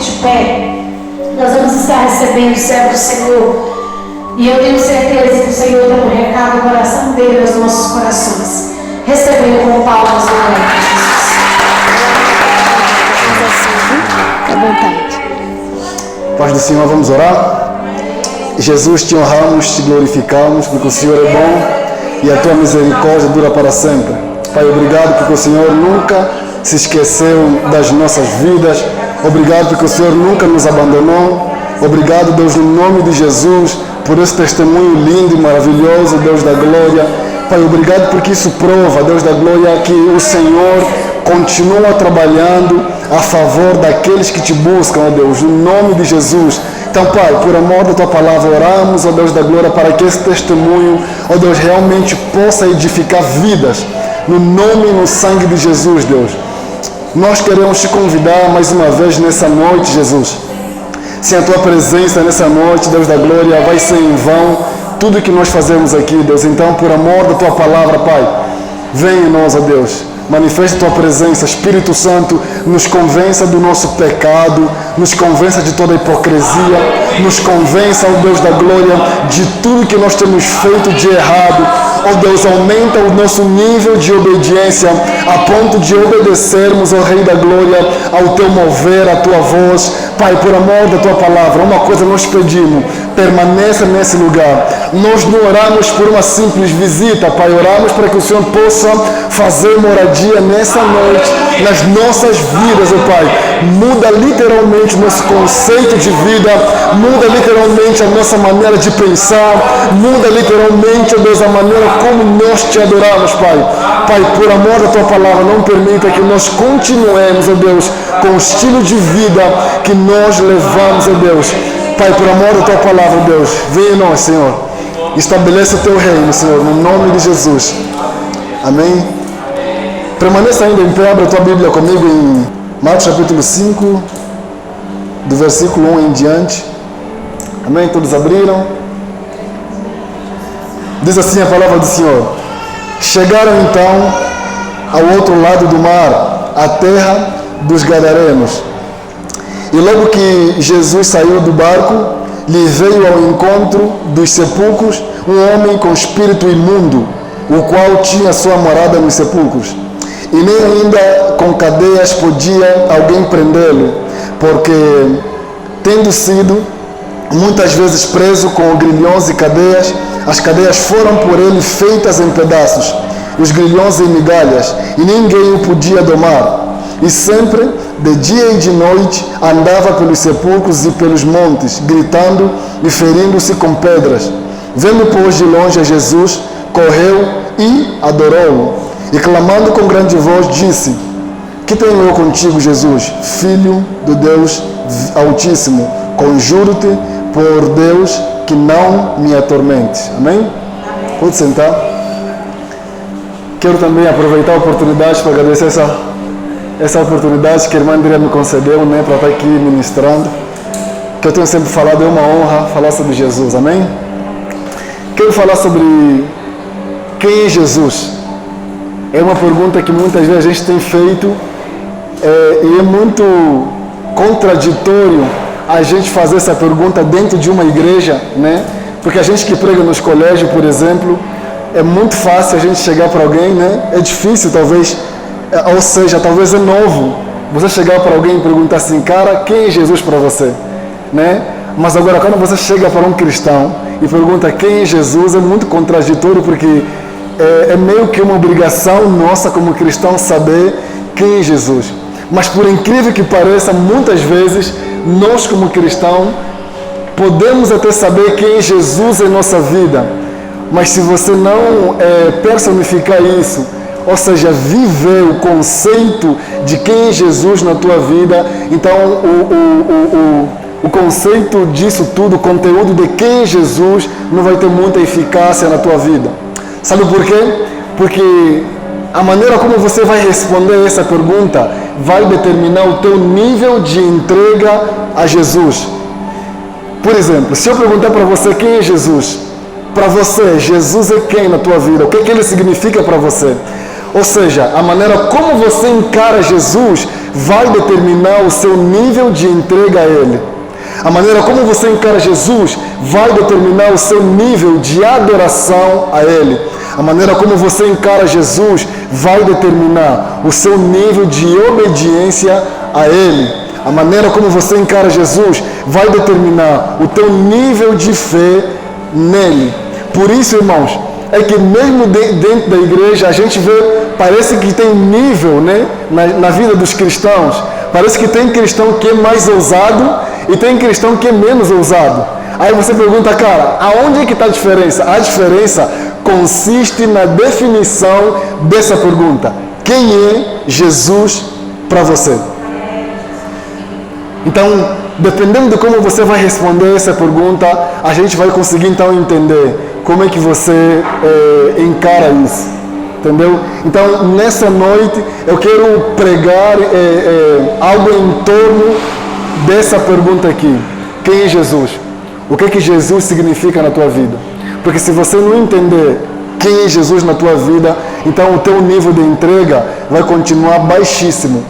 de pé, nós vamos estar recebendo o servo do Senhor. E eu tenho certeza que o Senhor dá um recado no coração dele aos nossos corações. Recebendo com palmas no nome de Jesus. À vontade. Paz do Senhor, vamos orar? Jesus, te honramos, te glorificamos, porque o Senhor é bom e a tua misericórdia dura para sempre. Pai, obrigado porque o Senhor nunca se esqueceu das nossas vidas. Obrigado porque o Senhor nunca nos abandonou. Obrigado, Deus, no nome de Jesus, por esse testemunho lindo e maravilhoso, Deus da glória. Pai, obrigado porque isso prova, Deus da glória, que o Senhor continua trabalhando a favor daqueles que te buscam, ó Deus, no nome de Jesus. Então, Pai, por amor da tua palavra, oramos, ó Deus da glória, para que esse testemunho, ó Deus, realmente possa edificar vidas, no nome e no sangue de Jesus, Deus. Nós queremos te convidar mais uma vez nessa noite, Jesus. Sem a tua presença nessa noite, Deus da glória, vai ser em vão tudo que nós fazemos aqui, Deus. Então, por amor da tua palavra, Pai, vem em nós, ó Deus. Manifesta a tua presença, Espírito Santo, nos convença do nosso pecado, nos convença de toda a hipocrisia, nos convença, ó Deus da glória, de tudo que nós temos feito de errado. Ó Deus, aumenta o nosso nível de obediência a ponto de obedecermos, ó Rei da glória, ao teu mover, à tua voz. Pai, por amor da tua palavra, uma coisa nós pedimos, permaneça nesse lugar. Nós não oramos por uma simples visita, Pai, oramos para que o Senhor possa fazer moradia nessa noite, nas nossas vidas, ó Pai. Muda literalmente nosso conceito de vida, muda literalmente a nossa maneira de pensar, muda literalmente, ó Deus, a maneira como nós te adoramos, Pai. Pai, por amor da tua palavra, não permita que nós continuemos, ó Deus, com o estilo de vida que nós levamos, ó Deus. Pai, por amor da tua palavra, Deus, venha em nós, Senhor. Estabeleça o teu reino, Senhor, no nome de Jesus. Amém. Permaneça ainda em pé, abra a tua Bíblia comigo em Marcos capítulo 5, do versículo 1 em diante. Amém? Todos abriram? Diz assim a palavra do Senhor. Chegaram então ao outro lado do mar, a terra dos Gadarenos. E logo que Jesus saiu do barco, lhe veio ao encontro dos sepulcros um homem com espírito imundo, o qual tinha sua morada nos sepulcros. E nem ainda com cadeias podia alguém prendê-lo, porque, tendo sido muitas vezes preso com grilhões e cadeias, as cadeias foram por ele feitas em pedaços, os grilhões em migalhas, e ninguém o podia domar. E sempre, de dia e de noite, andava pelos sepulcros e pelos montes, gritando e ferindo-se com pedras. Vendo, pois, de longe a Jesus, correu e adorou-o. E clamando com grande voz, disse: Que tenho eu contigo, Jesus, Filho do Deus Altíssimo? Conjuro-te por Deus que não me atormente. Amém? Pode sentar. Quero também aproveitar a oportunidade para agradecer essa oportunidade que a irmã Andrea me concedeu, né, para estar aqui ministrando. Que eu tenho sempre falado, é uma honra falar sobre Jesus. Amém? Quero falar sobre quem é Jesus. É uma pergunta que muitas vezes a gente tem feito e é muito contraditório a gente fazer essa pergunta dentro de uma igreja, né? Porque a gente que prega nos colégios, por exemplo, é muito fácil a gente chegar para alguém, né? É difícil, talvez, ou seja, talvez é novo você chegar para alguém e perguntar assim: cara, quem é Jesus para você? Né? Mas agora, quando você chega para um cristão e pergunta quem é Jesus, é muito contraditório, porque é meio que uma obrigação nossa como cristão saber quem é Jesus. Mas por incrível que pareça, muitas vezes nós como cristãos podemos até saber quem é Jesus em nossa vida, mas se você não personificar isso, ou seja, viver o conceito de quem é Jesus na tua vida, então o conceito disso tudo, o conteúdo de quem é Jesus não vai ter muita eficácia na tua vida. Sabe por quê? Porque a maneira como você vai responder essa pergunta vai determinar o teu nível de entrega a Jesus. Por exemplo, se eu perguntar para você quem é Jesus, para você, Jesus é quem na tua vida? O que ele significa para você? Ou seja, a maneira como você encara Jesus vai determinar o seu nível de entrega a Ele. A maneira como você encara Jesus vai determinar o seu nível de adoração a Ele. A maneira como você encara Jesus vai determinar o seu nível de obediência a Ele. A maneira como você encara Jesus vai determinar o teu nível de fé nele. Por isso, irmãos, é que mesmo dentro da igreja a gente vê, parece que tem nível, né, na vida dos cristãos. Parece que tem cristão que é mais ousado e tem cristão que é menos ousado. Aí você pergunta, cara, aonde é que está a diferença? A diferença consiste na definição dessa pergunta. Quem é Jesus para você? Então, dependendo de como você vai responder essa pergunta, a gente vai conseguir então entender como é que você encara isso. Entendeu? Então, nessa noite, eu quero pregar algo em torno dessa pergunta aqui. Quem é Jesus? O que é que Jesus significa na tua vida? Porque se você não entender quem é Jesus na tua vida, então o teu nível de entrega vai continuar baixíssimo.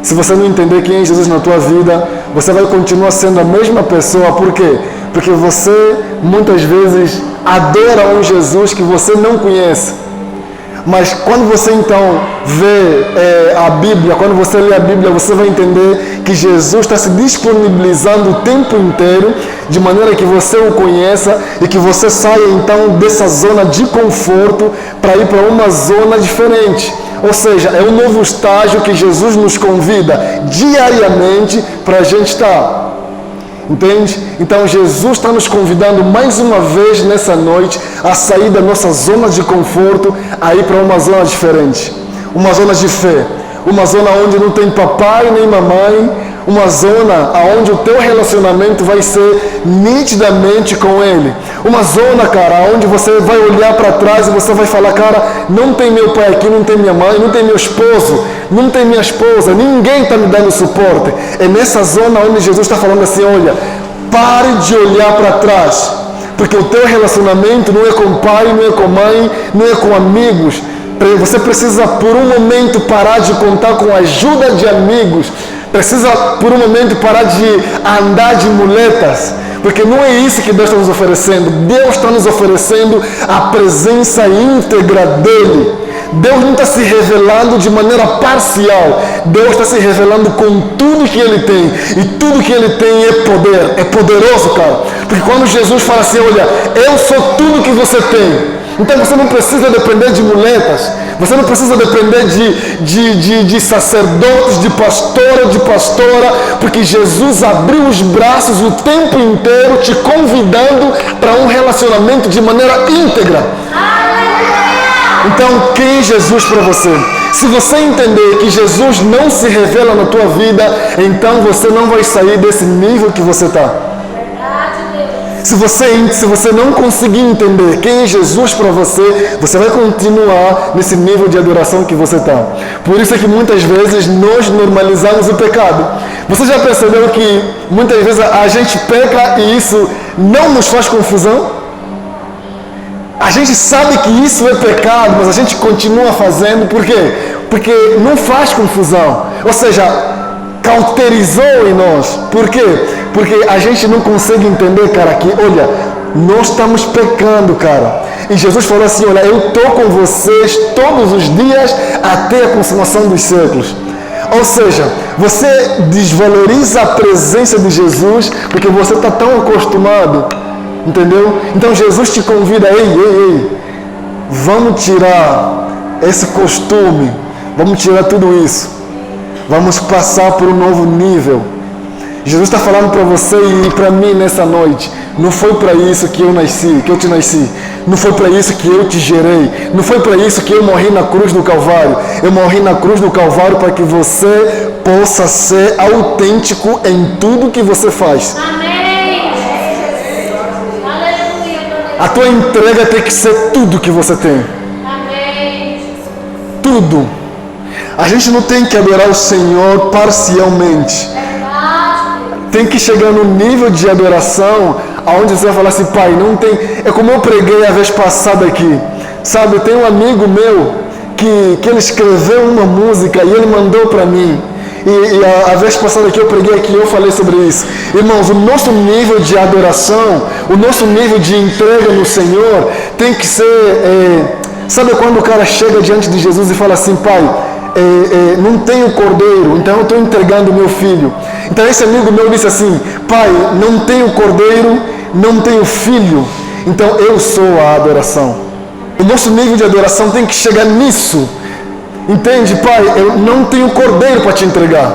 Se você não entender quem é Jesus na tua vida, você vai continuar sendo a mesma pessoa. Por quê? Porque você muitas vezes adora um Jesus que você não conhece. Mas quando você então vê a Bíblia, quando você lê a Bíblia, você vai entender que Jesus está se disponibilizando o tempo inteiro, de maneira que você o conheça e que você saia então dessa zona de conforto para ir para uma zona diferente. Ou seja, é um novo estágio que Jesus nos convida diariamente para a gente estar. Entende? Então Jesus está nos convidando mais uma vez nessa noite a sair da nossa zona de conforto, a ir para uma zona diferente. Uma zona de fé. Uma zona onde não tem papai nem mamãe. Uma zona onde o teu relacionamento vai ser nitidamente com Ele. Uma zona, cara, onde você vai olhar para trás e você vai falar, cara, não tem meu pai aqui, não tem minha mãe, não tem meu esposo, não tem minha esposa, ninguém está me dando suporte. É nessa zona onde Jesus está falando assim, olha, pare de olhar para trás, porque o teu relacionamento não é com pai, não é com mãe, não é com amigos. Você precisa por um momento parar de contar com a ajuda de amigos. Precisa por um momento parar de andar de muletas, porque não é isso que Deus está nos oferecendo. Deus está nos oferecendo a presença íntegra dEle. Deus não está se revelando de maneira parcial. Deus está se revelando com tudo que Ele tem. E tudo que Ele tem é poder. É poderoso, cara. Porque quando Jesus fala assim, olha, eu sou tudo que você tem. Então você não precisa depender de muletas. Você não precisa depender de sacerdotes, de pastora, porque Jesus abriu os braços o tempo inteiro te convidando para um relacionamento de maneira íntegra. Então, quem é Jesus para você? Se você entender que Jesus não se revela na tua vida, então você não vai sair desse nível que você está. Se você não conseguir entender quem é Jesus para você, você vai continuar nesse nível de adoração que você está. Por isso é que muitas vezes nós normalizamos o pecado. Você já percebeu que muitas vezes a gente peca e isso não nos faz confusão? A gente sabe que isso é pecado, mas a gente continua fazendo. Por quê? Porque não faz confusão. Ou seja, cauterizou em nós. Por quê? Porque a gente não consegue entender, cara, que, olha, nós estamos pecando, cara. E Jesus falou assim, olha, eu estou com vocês todos os dias até a consumação dos séculos. Ou seja, você desvaloriza a presença de Jesus porque você está tão acostumado, entendeu? Então Jesus te convida, ei, vamos tirar esse costume, vamos tirar tudo isso. Vamos passar por um novo nível. Jesus está falando para você e para mim nessa noite. Não foi para isso que eu nasci, que eu te nasci. Não foi para isso que eu te gerei. Não foi para isso que eu morri na cruz do Calvário. Eu morri na cruz do Calvário para que você possa ser autêntico em tudo que você faz. Amém. A tua entrega tem que ser tudo que você tem. Amém. Tudo. A gente não tem que adorar o Senhor parcialmente. Tem que chegar no nível de adoração onde você vai falar assim, pai, não tem... É como eu preguei a vez passada aqui. Sabe, tem um amigo meu que ele escreveu uma música e ele mandou para mim. E E a vez passada que eu preguei aqui, eu falei sobre isso. Irmãos, o nosso nível de adoração, o nosso nível de entrega no Senhor tem que ser... sabe quando o cara chega diante de Jesus e fala assim: Pai, não tenho cordeiro, então eu estou entregando meu filho. Então esse amigo meu disse assim: Pai, não tenho cordeiro, não tenho filho, então eu sou a adoração. O nosso nível de adoração tem que chegar nisso. Entende? Pai, eu não tenho cordeiro para te entregar,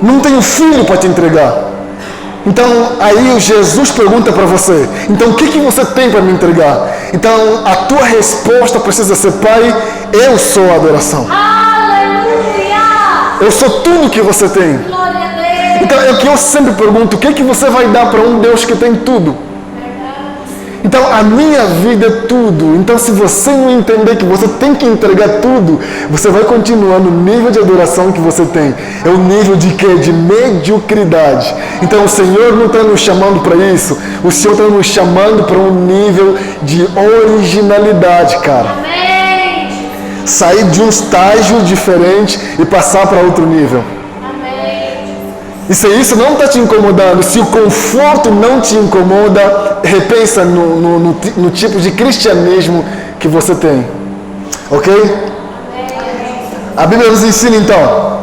não tenho filho para te entregar. Então aí Jesus pergunta para você: então o que você tem para me entregar? Então a tua resposta precisa ser: Pai, eu sou a adoração. Aleluia! Eu sou tudo que você tem. Glória a Deus! Então é o que eu sempre pergunto: o que você vai dar para um Deus que tem tudo? Então a minha vida é tudo. Então se você não entender que você tem que entregar tudo, você vai continuar no nível de adoração que você tem. É o nível de quê? De mediocridade. Então o Senhor não está nos chamando para isso. O Senhor está nos chamando para um nível de originalidade, cara. Amém! Sair de um estágio diferente e passar para outro nível. E se isso não está te incomodando, se o conforto não te incomoda, repensa no tipo de cristianismo que você tem. Ok? A Bíblia nos ensina então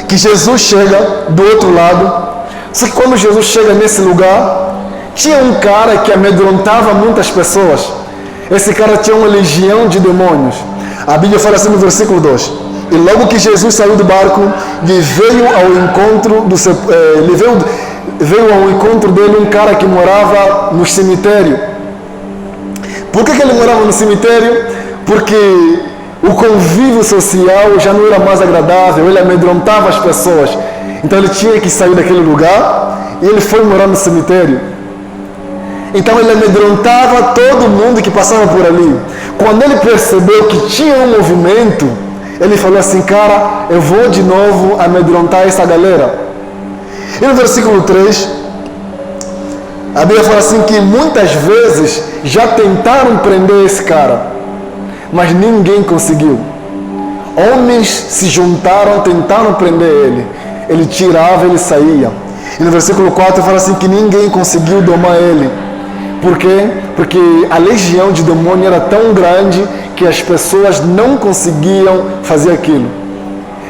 que Jesus chega do outro lado. Só que quando Jesus chega nesse lugar, tinha um cara que amedrontava muitas pessoas. Esse cara tinha uma legião de demônios. A Bíblia fala assim no versículo 2: e logo que Jesus saiu do barco, lhe veio ao encontro veio ao encontro dele um cara que morava no cemitério. Por que ele morava no cemitério? Porque o convívio social já não era mais agradável, ele amedrontava as pessoas. Então ele tinha que sair daquele lugar e ele foi morar no cemitério. Então ele amedrontava todo mundo que passava por ali. Quando ele percebeu que tinha um movimento, ele falou assim: cara, eu vou de novo amedrontar essa galera. E no versículo 3, a Bíblia fala assim que muitas vezes já tentaram prender esse cara, mas ninguém conseguiu. Homens se juntaram, tentaram prender ele. Ele tirava, ele saía. E no versículo 4 fala assim que ninguém conseguiu domar ele. Por quê? Porque a legião de demônio era tão grande que as pessoas não conseguiam fazer aquilo.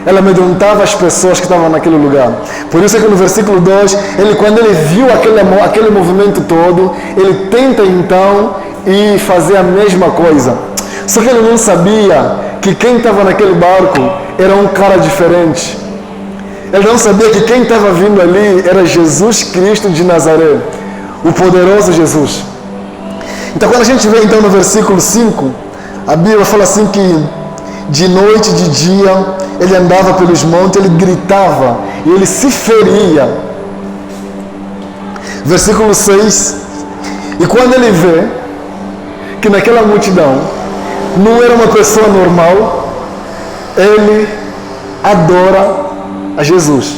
Ela amedrontava as pessoas que estavam naquele lugar. Por isso é que no versículo 2, quando ele viu aquele movimento todo, ele tenta então ir fazer a mesma coisa. Só que ele não sabia que quem estava naquele barco era um cara diferente. Ele não sabia que quem estava vindo ali era Jesus Cristo de Nazaré, o poderoso Jesus. Então quando a gente vê então no versículo 5, a Bíblia fala assim que de noite, de dia, ele andava pelos montes, ele gritava e ele se feria. Versículo 6, e quando ele vê que naquela multidão não era uma pessoa normal, ele adora a Jesus.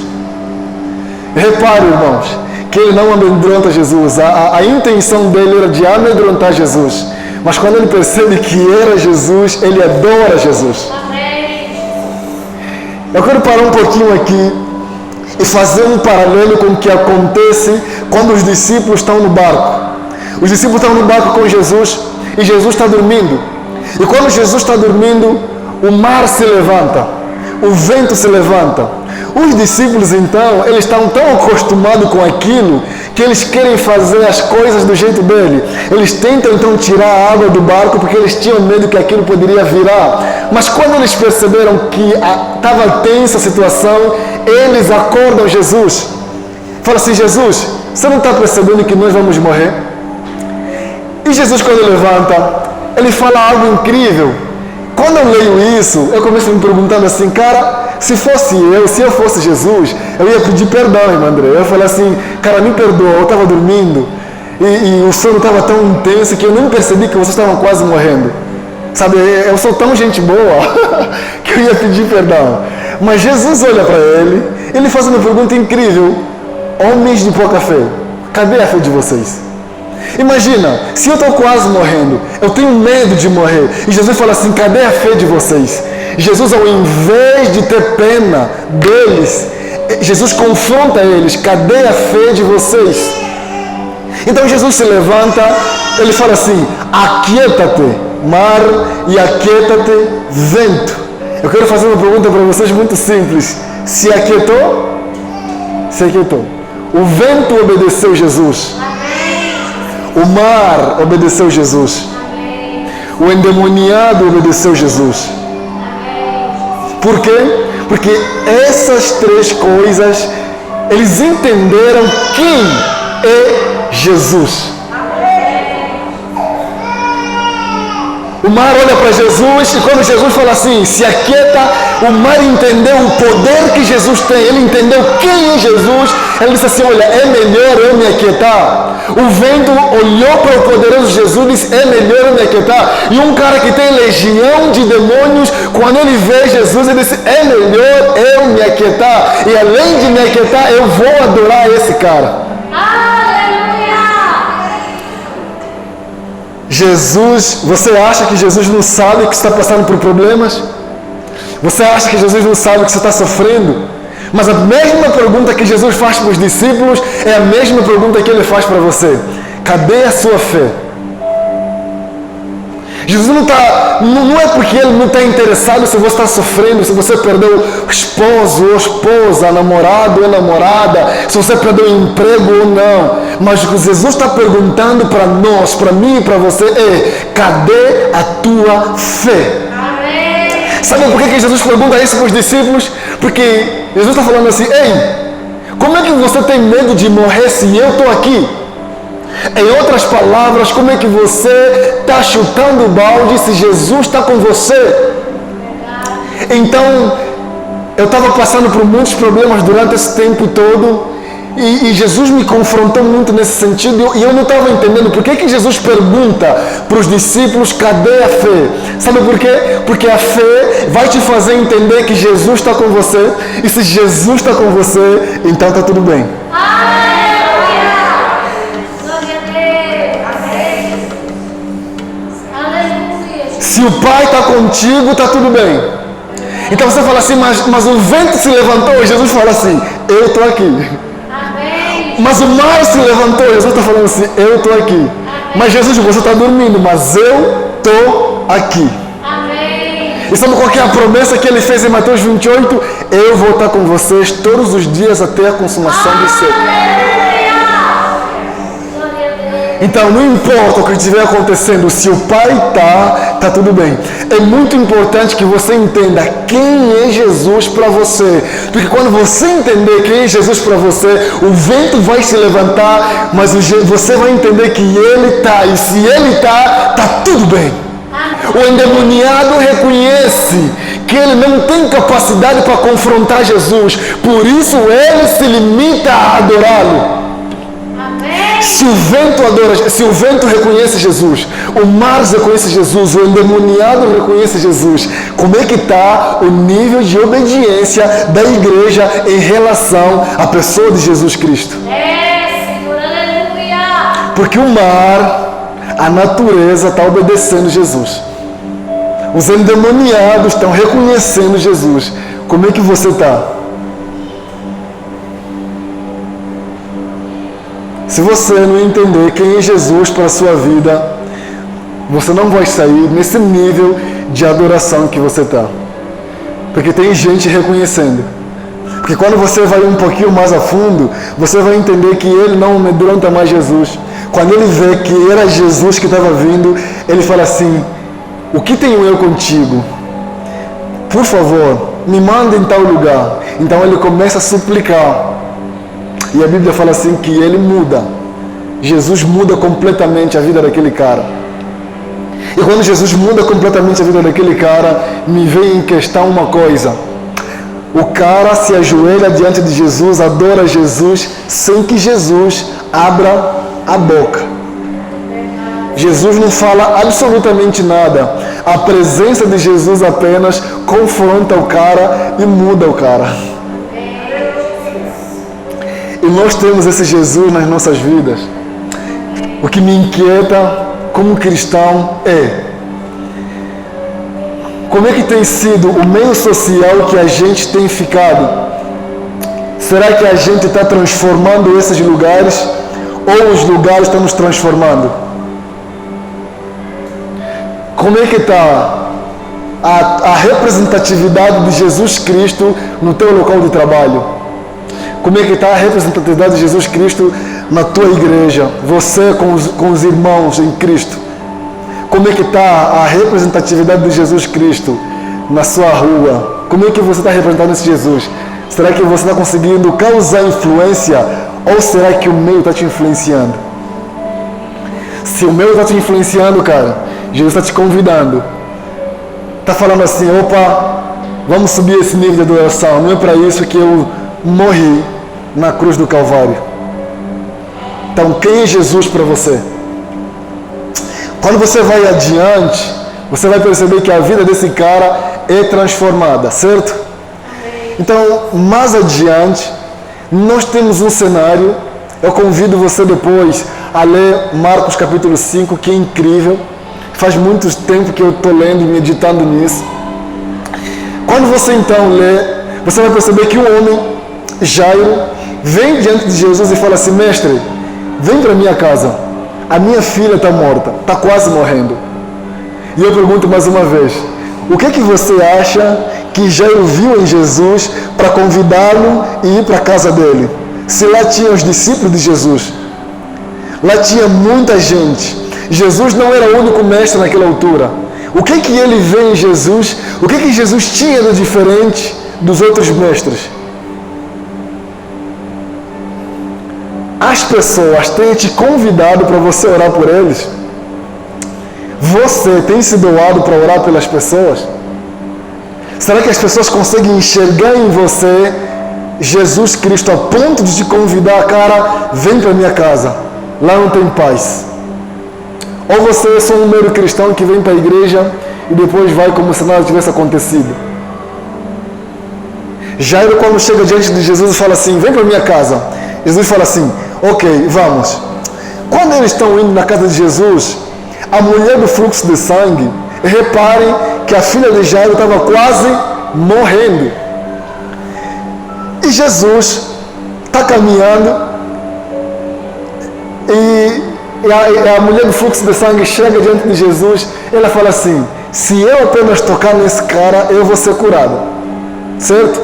Repare, irmãos, que ele não amedronta Jesus. A intenção dele era de amedrontar Jesus. Mas quando ele percebe que era Jesus, ele adora Jesus. Eu quero parar um pouquinho aqui e fazer um paralelo com o que acontece quando os discípulos estão no barco. Os discípulos estão no barco com Jesus e Jesus está dormindo. E quando Jesus está dormindo, o mar se levanta, o vento se levanta. Os discípulos então, eles estão tão acostumados com aquilo que eles querem fazer as coisas do jeito dele. Eles tentam então tirar a água do barco porque eles tinham medo que aquilo poderia virar. Mas quando eles perceberam que estava tensa a situação, eles acordam Jesus. Falam assim: Jesus, você não está percebendo que nós vamos morrer? E Jesus, quando levanta, ele fala algo incrível. Quando eu leio isso, eu começo a me perguntando assim: cara, se eu fosse Jesus, eu ia pedir perdão, irmão André. Eu ia falar assim: cara, me perdoa, eu estava dormindo e o sono estava tão intenso que eu nem percebi que vocês estavam quase morrendo. Sabe, eu sou tão gente boa que eu ia pedir perdão. Mas Jesus olha para ele faz uma pergunta incrível: homens de pouca fé, cadê a fé de vocês? Imagina, se eu estou quase morrendo, eu tenho medo de morrer, e Jesus fala assim: cadê a fé de vocês? Jesus, ao invés de ter pena deles, Jesus confronta eles. Cadê a fé de vocês? Então Jesus se levanta, ele fala assim: aquieta-te, mar, e aquieta-te, vento. Eu quero fazer uma pergunta para vocês muito simples. Se aquietou? Se aquietou. O vento obedeceu Jesus. O mar obedeceu Jesus. O endemoniado obedeceu Jesus. Por quê? Porque essas três coisas, eles entenderam quem é Jesus. O mar olha para Jesus e quando Jesus fala assim, se aquieta, o mar entendeu o poder que Jesus tem, ele entendeu quem é Jesus, ele disse assim, olha, é melhor eu me aquietar. O vento olhou para o poderoso Jesus e disse, é melhor eu me aquietar. E um cara que tem legião de demônios, quando ele vê Jesus, ele disse, é melhor eu me aquietar. E além de me aquietar, eu vou adorar esse cara. Jesus, você acha que Jesus não sabe que você está passando por problemas? Você acha que Jesus não sabe que você está sofrendo? Mas a mesma pergunta que Jesus faz para os discípulos é a mesma pergunta que ele faz para você. Cadê a sua fé? Jesus não é porque ele não está interessado se você está sofrendo, se você perdeu o esposo ou esposa, namorado ou namorada, se você perdeu o emprego ou não. Mas o que Jesus está perguntando para nós, para mim e para você é: cadê a tua fé? Amém. Sabe por que Jesus pergunta isso para os discípulos? Porque Jesus está falando assim: ei, como é que você tem medo de morrer se eu estou aqui? Em outras palavras, como é que você está chutando o balde se Jesus está com você? Então, eu estava passando por muitos problemas durante esse tempo todo e Jesus me confrontou muito nesse sentido e eu não estava entendendo por que Jesus pergunta para os discípulos cadê a fé? Sabe por quê? Porque a fé vai te fazer entender que Jesus está com você e se Jesus está com você, então está tudo bem. Se o Pai está contigo, está tudo bem. Então você fala assim, mas o vento se levantou e Jesus fala assim, eu estou aqui. Amém. Mas o mar se levantou e Jesus está falando assim, eu estou aqui. Amém. Mas Jesus, você está dormindo, mas eu estou aqui. Amém. E sabe qual que é a promessa que ele fez em Mateus 28? Eu vou estar com vocês todos os dias até a consumação do século. Então, não importa o que estiver acontecendo, se o Pai está tudo bem. É muito importante que você entenda quem é Jesus para você. Porque quando você entender quem é Jesus para você, o vento vai se levantar, mas você vai entender que Ele está. E se Ele está tudo bem. O endemoniado reconhece que ele não tem capacidade para confrontar Jesus. Por isso, ele se limita a adorá-lo. Se o vento reconhece Jesus, o mar reconhece Jesus, o endemoniado reconhece Jesus, como é que está o nível de obediência da igreja em relação à pessoa de Jesus Cristo? Senhor, aleluia! Porque o mar, a natureza está obedecendo Jesus. Os endemoniados estão reconhecendo Jesus. Como é que você está? Se você não entender quem é Jesus para a sua vida, você não vai sair nesse nível de adoração que você está. Porque tem gente reconhecendo. Porque quando você vai um pouquinho mais a fundo, você vai entender que ele não amedronta mais Jesus. Quando ele vê que era Jesus que estava vindo, ele fala assim, o que tenho eu contigo? Por favor, me manda em tal lugar. Então ele começa a suplicar. E a Bíblia fala assim que ele muda. Jesus muda completamente a vida daquele cara. E quando Jesus muda completamente a vida daquele cara, me vem em questão uma coisa. O cara se ajoelha diante de Jesus, adora Jesus, sem que Jesus abra a boca. Jesus não fala absolutamente nada. A presença de Jesus apenas confronta o cara e muda o cara. E nós temos esse Jesus nas nossas vidas. O que me inquieta como cristão é como é que tem sido o meio social que a gente tem ficado? Será que a gente está transformando esses lugares ou os lugares estão nos transformando? Como é que está a representatividade de Jesus Cristo no teu local de trabalho? Como é que está a representatividade de Jesus Cristo na tua igreja? Você com os irmãos em Cristo. Como é que está a representatividade de Jesus Cristo na sua rua? Como é que você está representando esse Jesus? Será que você está conseguindo causar influência ou será que o meio está te influenciando? Se o meio está te influenciando, cara, Jesus está te convidando. Está falando assim, opa, vamos subir esse nível de adoração. Não é para isso que eu morri na cruz do Calvário. Então, quem é Jesus para você? Quando você vai adiante, você vai perceber que a vida desse cara é transformada, certo? Então, mais adiante, nós temos um cenário. Eu convido você depois a ler Marcos capítulo 5, que é incrível. Faz muito tempo que eu estou lendo e meditando nisso. Quando você então lê, você vai perceber que um homem, Jairo, vem diante de Jesus e fala assim, mestre, vem para minha casa. A minha filha está morta, está quase morrendo. E eu pergunto mais uma vez, o que você acha que Jairo viu em Jesus para convidá-lo e ir para a casa dele? Se lá tinha os discípulos de Jesus, lá tinha muita gente. Jesus não era o único mestre naquela altura. O que ele vê em Jesus? O que Jesus tinha de diferente dos outros mestres? As pessoas têm te convidado para você orar por eles? Você tem se doado para orar pelas pessoas? Será que as pessoas conseguem enxergar em você Jesus Cristo a ponto de te convidar, cara, vem para minha casa, lá não tem paz? Ou você é só um mero cristão que vem para a igreja e depois vai como se nada tivesse acontecido? Jairo, quando chega diante de Jesus, fala assim, vem para minha casa. Jesus fala assim, ok, vamos. Quando eles estão indo na casa de Jesus, a mulher do fluxo de sangue, reparem que a filha de Jairo estava quase morrendo. E Jesus está caminhando e a mulher do fluxo de sangue chega diante de Jesus. Ela fala assim, se eu apenas tocar nesse cara, eu vou ser curada. Certo?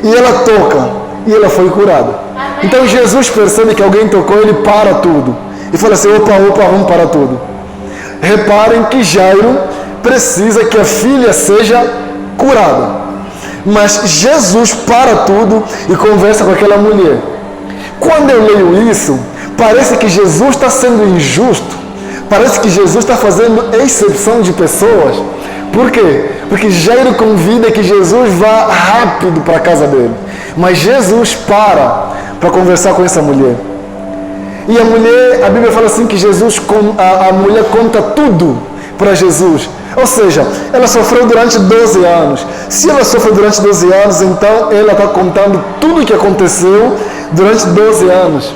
E ela toca e ela foi curada. Então Jesus percebe que alguém tocou, ele para tudo e fala assim, opa, vamos parar tudo. Reparem que Jairo precisa que a filha seja curada, mas Jesus para tudo e conversa com aquela mulher. Quando eu leio isso, parece que Jesus está sendo injusto, parece que Jesus está fazendo exceção de pessoas. Por quê? Porque Jairo convida que Jesus vá rápido para a casa dele, mas Jesus para conversar com essa mulher. E a mulher, a Bíblia fala assim que a mulher conta tudo para Jesus. Ou seja, ela sofreu durante 12 anos. Se ela sofreu durante 12 anos, então ela está contando tudo o que aconteceu durante 12 anos.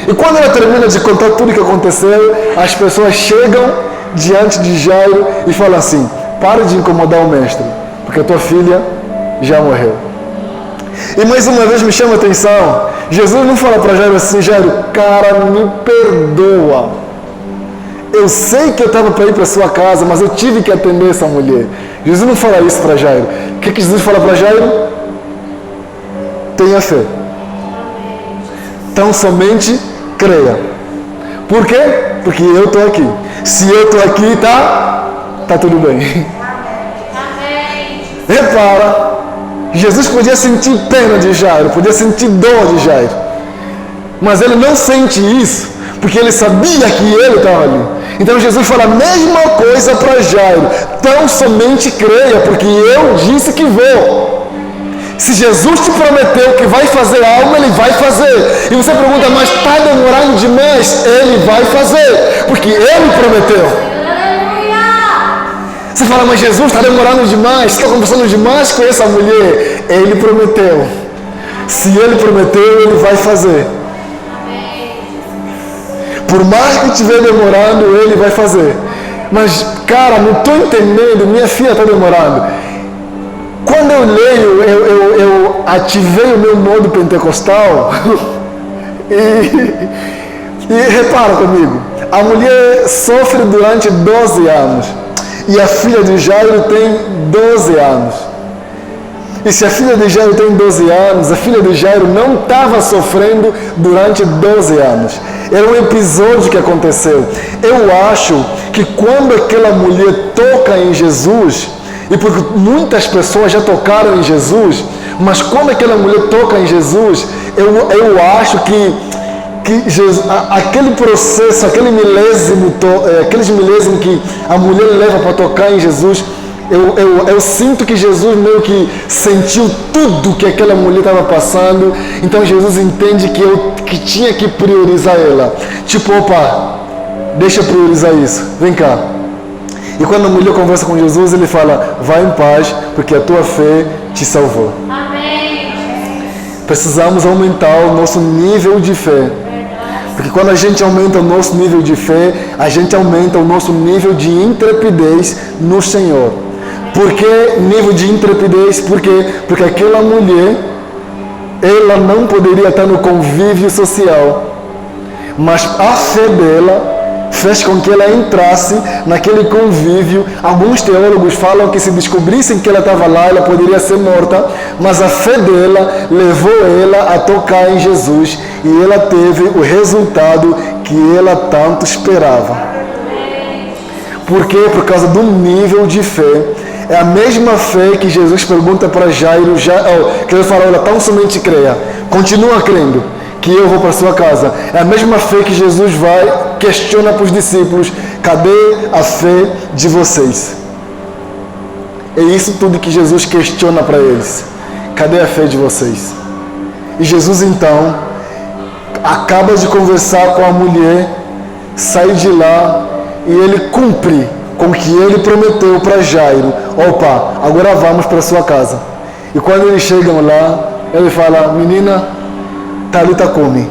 E quando ela termina de contar tudo o que aconteceu, as pessoas chegam diante de Jairo e falam assim, pare de incomodar o mestre, porque a tua filha já morreu. E mais uma vez me chama a atenção, Jesus não fala para Jairo assim, Jairo, cara, me perdoa. Eu sei que eu estava para ir para sua casa, mas eu tive que atender essa mulher. Jesus não fala isso para Jairo. O que Jesus fala para Jairo? Tenha fé. Então somente creia. Por quê? Porque eu estou aqui. Se eu estou aqui, tá tudo bem. Amém. Repara, Jesus podia sentir pena de Jairo, podia sentir dor de Jairo, mas ele não sente isso, porque ele sabia que ele estava ali. Então Jesus fala a mesma coisa para Jairo, tão somente creia, porque eu disse que vou. Se Jesus te prometeu que vai fazer algo, ele vai fazer. E você pergunta, mas está demorando demais? Ele vai fazer, porque ele prometeu. Você fala, mas Jesus está demorando demais, está conversando demais com essa mulher. Ele prometeu. Se ele prometeu, ele vai fazer. Por mais que estiver demorando, ele vai fazer. Mas, cara, não estou entendendo, minha filha está demorando. Quando eu leio, eu ativei o meu modo pentecostal e repara comigo, a mulher sofre durante 12 anos e a filha de Jairo tem 12 anos. E se a filha de Jairo tem 12 anos, a filha de Jairo não estava sofrendo durante 12 anos. Era um episódio que aconteceu. Eu acho que quando aquela mulher toca em Jesus, e porque muitas pessoas já tocaram em Jesus, mas quando aquela mulher toca em Jesus, eu acho que Jesus, aquele processo, aqueles milésimos que a mulher leva para tocar em Jesus, eu sinto que Jesus meio que sentiu tudo que aquela mulher estava passando. Então Jesus entende que tinha que priorizar ela. Tipo, opa, deixa eu priorizar isso, vem cá. E quando a mulher conversa com Jesus, ele fala, vai em paz, porque a tua fé te salvou. Amém. Precisamos aumentar o nosso nível de fé. Porque quando a gente aumenta o nosso nível de fé, a gente aumenta o nosso nível de intrepidez no Senhor. Por que nível de intrepidez? Por quê? Porque aquela mulher, ela não poderia estar no convívio social, mas a fé dela fez com que ela entrasse naquele convívio. Alguns teólogos falam que se descobrissem que ela estava lá, ela poderia ser morta, mas a fé dela levou ela a tocar em Jesus e ela teve o resultado que ela tanto esperava. Por quê? Por causa do nível de fé. É a mesma fé que Jesus pergunta para Jairo, que ele fala, olha, tão somente creia, continua crendo, que eu vou para a sua casa. É a mesma fé que Jesus questiona para os discípulos, cadê a fé de vocês? É isso tudo que Jesus questiona para eles. Cadê a fé de vocês? E Jesus então acaba de conversar com a mulher, sai de lá e ele cumpre com o que ele prometeu para Jairo. Opa, agora vamos para a sua casa. E quando eles chegam lá, ele fala, menina, Talita come,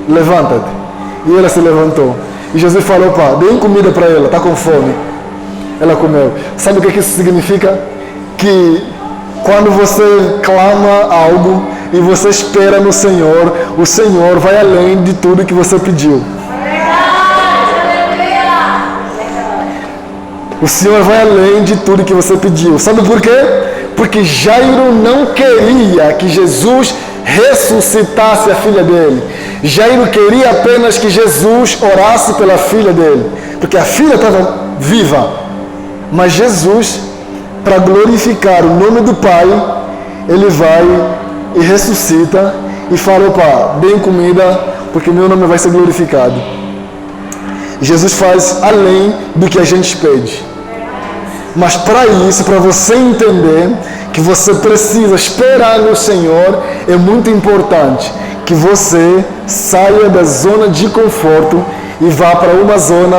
levanta-te. E ela se levantou. E Jesus falou, opa, deem comida para ela, está com fome. Ela comeu. Sabe o que isso significa? Que quando você clama algo e você espera no Senhor, o Senhor vai além de tudo que você pediu. O Senhor vai além de tudo que você pediu. Sabe por quê? Porque Jairo não queria que Jesus ressuscitasse a filha dele. Jairo queria apenas que Jesus orasse pela filha dele, porque a filha estava viva. Mas Jesus, para glorificar o nome do Pai, ele vai e ressuscita e fala, opa, deem comida, porque meu nome vai ser glorificado. Jesus faz além do que a gente pede. Mas para isso, para você entender que você precisa esperar no Senhor, é muito importante que você saia da zona de conforto e vá para uma zona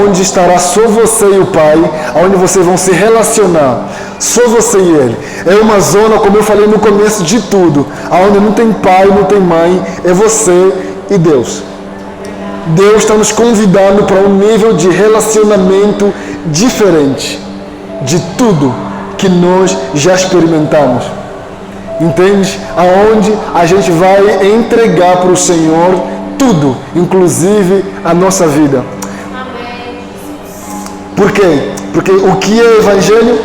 onde estará só você e o Pai, onde vocês vão se relacionar, só você e Ele. É uma zona, como eu falei no começo de tudo, onde não tem pai, não tem mãe, é você e Deus. Deus está nos convidando para um nível de relacionamento diferente de tudo que nós já experimentamos. Entende? Aonde a gente vai entregar para o Senhor tudo, inclusive a nossa vida. Por quê? Porque o que é Evangelho?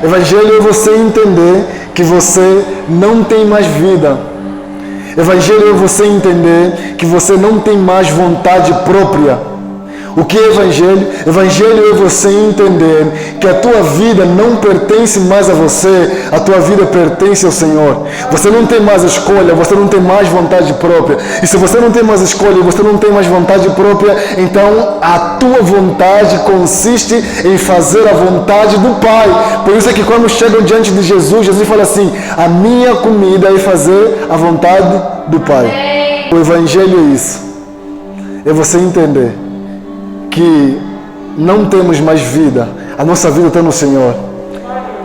Evangelho é você entender que você não tem mais vida. Evangelho é você entender que você não tem mais vontade própria. O que é Evangelho? Evangelho é você entender que a tua vida não pertence mais a você, a tua vida pertence ao Senhor. Você não tem mais escolha, você não tem mais vontade própria. E se você não tem mais escolha, você não tem mais vontade própria, então a tua vontade consiste em fazer a vontade do Pai. Por isso é que quando chegam diante de Jesus, Jesus fala assim, a minha comida é fazer a vontade do Pai. O Evangelho é isso. É você entender que não temos mais vida, a nossa vida está no Senhor.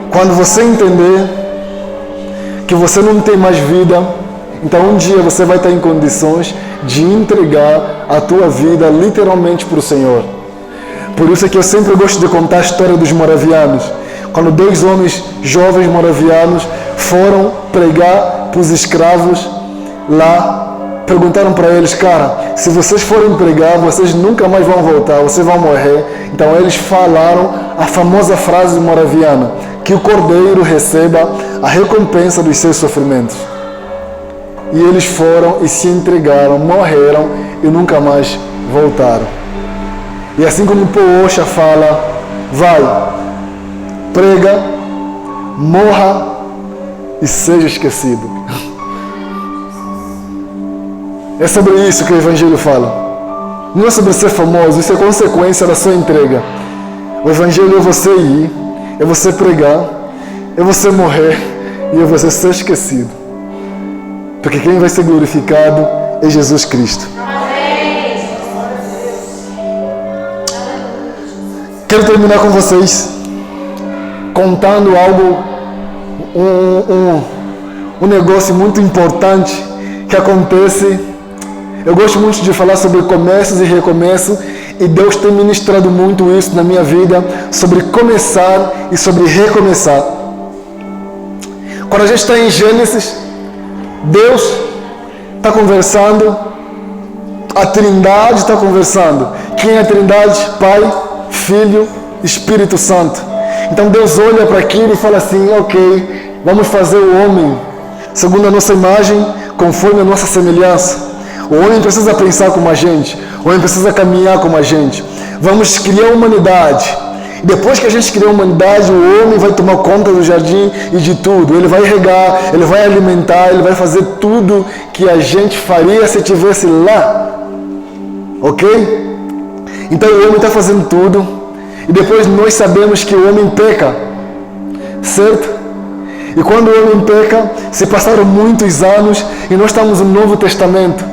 Quando você entender que você não tem mais vida, então um dia você vai estar em condições de entregar a tua vida literalmente para o Senhor. Por isso é que eu sempre gosto de contar a história dos moravianos. Quando 2 homens jovens moravianos foram pregar para os escravos lá, perguntaram para eles, cara, se vocês forem pregar, vocês nunca mais vão voltar, vocês vão morrer. Então eles falaram a famosa frase moraviana, que o cordeiro receba a recompensa dos seus sofrimentos. E eles foram e se entregaram, morreram e nunca mais voltaram. E assim como o Paul Washer fala, vai, prega, morra e seja esquecido. É sobre isso que o Evangelho fala. Não é sobre ser famoso, isso é consequência da sua entrega. O Evangelho é você ir, é você pregar, é você morrer e é você ser esquecido. Porque quem vai ser glorificado é Jesus Cristo. Quero terminar com vocês contando algo, um negócio muito importante que acontece. Eu gosto muito de falar sobre começos e recomeço, e Deus tem ministrado muito isso na minha vida, sobre começar e sobre recomeçar. Quando a gente está em Gênesis, Deus está conversando, a Trindade está conversando. Quem é a Trindade? Pai, Filho, Espírito Santo. Então Deus olha para aquilo e fala assim, ok, vamos fazer o homem segundo a nossa imagem, conforme a nossa semelhança. O homem precisa pensar como a gente, o homem precisa caminhar como a gente. Vamos criar a humanidade. Depois que a gente criar a humanidade, o homem vai tomar conta do jardim e de tudo. Ele vai regar, ele vai alimentar, ele vai fazer tudo que a gente faria se estivesse lá. Ok? Então o homem está fazendo tudo. E depois nós sabemos que o homem peca. Certo? E quando o homem peca, se passaram muitos anos e nós estamos no Novo Testamento.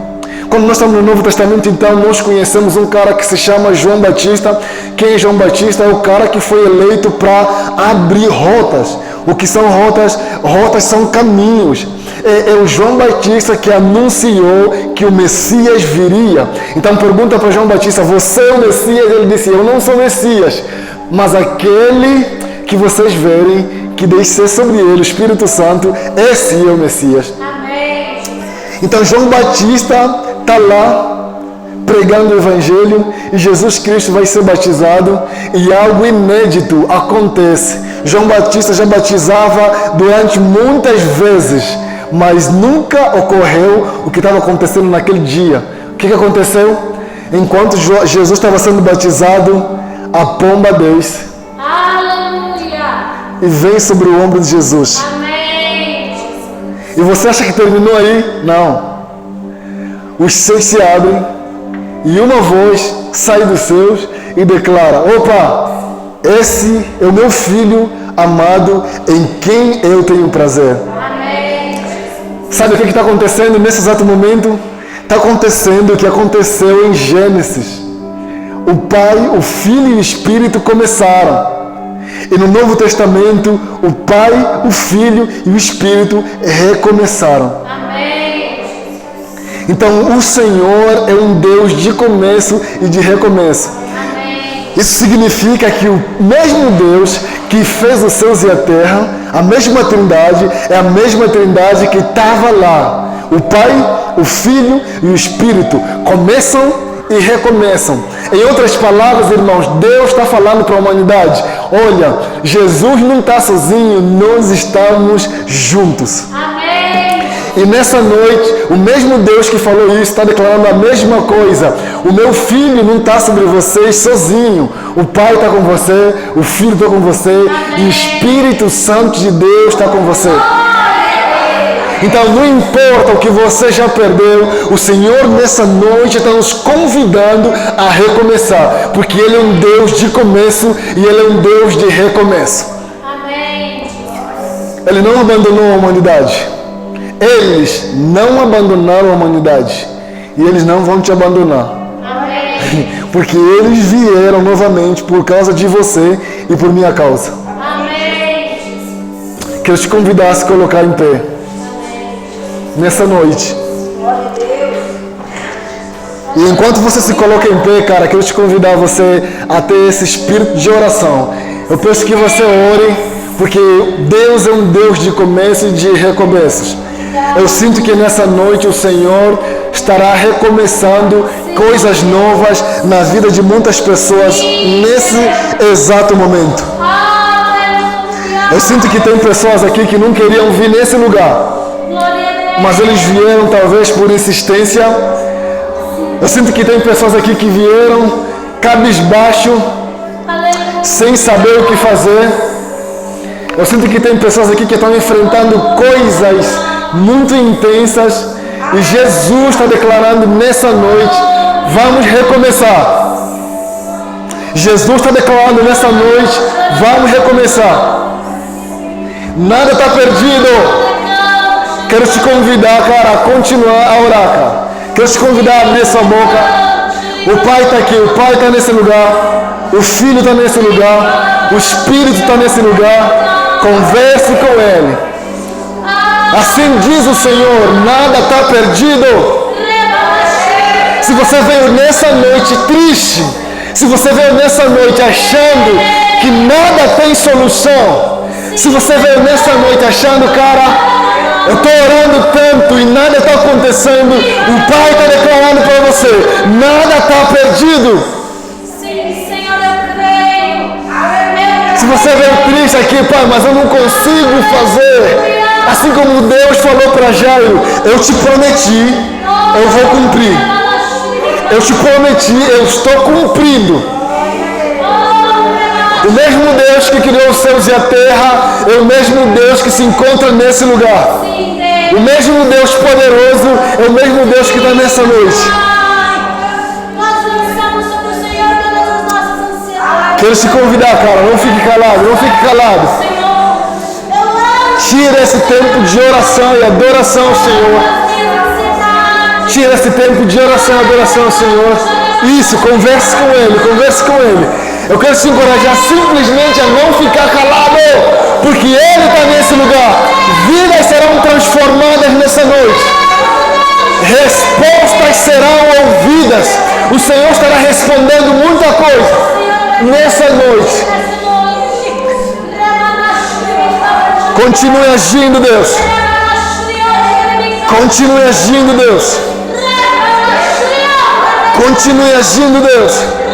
Quando nós estamos no Novo Testamento, então, nós conhecemos um cara que se chama João Batista. Quem é João Batista? É o cara que foi eleito para abrir rotas. O que são rotas? Rotas são caminhos. É o João Batista que anunciou que o Messias viria. Então pergunta para João Batista, você é o Messias? Ele disse, eu não sou o Messias, mas aquele que vocês verem, que descer sobre ele o Espírito Santo, esse é o Messias. Amém. Então João Batista está lá pregando o Evangelho e Jesus Cristo vai ser batizado e algo inédito acontece. João Batista já batizava durante muitas vezes, mas nunca ocorreu o que estava acontecendo naquele dia. O que aconteceu? Enquanto Jesus estava sendo batizado, a pomba desce. Aleluia. E vem sobre o ombro de Jesus. Amém. E você acha que terminou aí? Não. Os céus se abrem e uma voz sai dos céus e declara, opa, esse é o meu filho amado em quem eu tenho prazer. Amém. Sabe o que está acontecendo nesse exato momento? Está acontecendo o que aconteceu em Gênesis. O Pai, o Filho e o Espírito começaram. E no Novo Testamento, o Pai, o Filho e o Espírito recomeçaram. Amém. Então, o Senhor é um Deus de começo e de recomeço. Amém. Isso significa que o mesmo Deus que fez os céus e a terra, a mesma Trindade, é a mesma Trindade que estava lá. O Pai, o Filho e o Espírito começam e recomeçam. Em outras palavras, irmãos, Deus está falando para a humanidade, olha, Jesus não está sozinho, nós estamos juntos. Amém. E nessa noite, o mesmo Deus que falou isso está declarando a mesma coisa. O meu filho não está sobre vocês sozinho. O Pai está com você, o Filho está com você, e o Espírito Santo de Deus está com você. Então não importa o que você já perdeu, o Senhor nessa noite está nos convidando a recomeçar. Porque Ele é um Deus de começo e Ele é um Deus de recomeço. Amém. Ele não abandonou a humanidade. Eles não abandonaram a humanidade. E eles não vão te abandonar. Amém. Porque eles vieram novamente por causa de você e por minha causa. Amém. Quero te convidar a se colocar em pé. Nessa noite. E enquanto você se coloca em pé, cara, quero te convidar você a ter esse espírito de oração. Eu peço que você ore, porque Deus é um Deus de começo e de recomeços. Eu sinto que nessa noite o Senhor estará recomeçando coisas novas na vida de muitas pessoas nesse exato momento. Eu sinto que tem pessoas aqui que não queriam vir nesse lugar, mas eles vieram talvez por insistência. Eu sinto que tem pessoas aqui que vieram cabisbaixo, sem saber o que fazer. Eu sinto que tem pessoas aqui que estão enfrentando coisas muito intensas e Jesus está declarando nessa noite: vamos recomeçar. Jesus está declarando nessa noite: vamos recomeçar. Nada está perdido. Quero te convidar, cara, a continuar a orar, cara. Quero te convidar a abrir sua boca. O Pai está aqui, o Pai está nesse lugar, o Filho está nesse lugar, o Espírito está nesse lugar. Converse com Ele. Assim diz o Senhor: nada está perdido. Se você veio nessa noite triste, se você veio nessa noite achando que nada tem solução, se você veio nessa noite achando, cara, eu estou orando tanto e nada está acontecendo, o Pai está declarando para você: nada está perdido. Sim, Senhor, eu creio. Se você veio triste aqui: Pai, mas eu não consigo fazer. Assim como Deus falou para Jairo: eu te prometi, eu vou cumprir. Eu te prometi, eu estou cumprindo. O mesmo Deus que criou os céus e a terra é o mesmo Deus que se encontra nesse lugar. O mesmo Deus poderoso é o mesmo Deus que está nessa noite. Nós lançamos sobre o Senhor todas as nossas ansiedades. Quero te convidar, cara, não fique calado, não fique calado. Senhor, eu amo Tira esse tempo de oração e adoração ao Senhor. as minhas ansiedades. Tira esse tempo de oração e adoração ao Senhor. Isso, converse com Ele, converse com Ele. Eu quero te encorajar simplesmente a não ficar calado, porque Ele está nesse lugar. Vidas serão transformadas nessa noite. Respostas serão ouvidas. O Senhor estará respondendo muita coisa nessa noite. Continue agindo, Deus. Continue agindo, Deus. Continue agindo, Deus.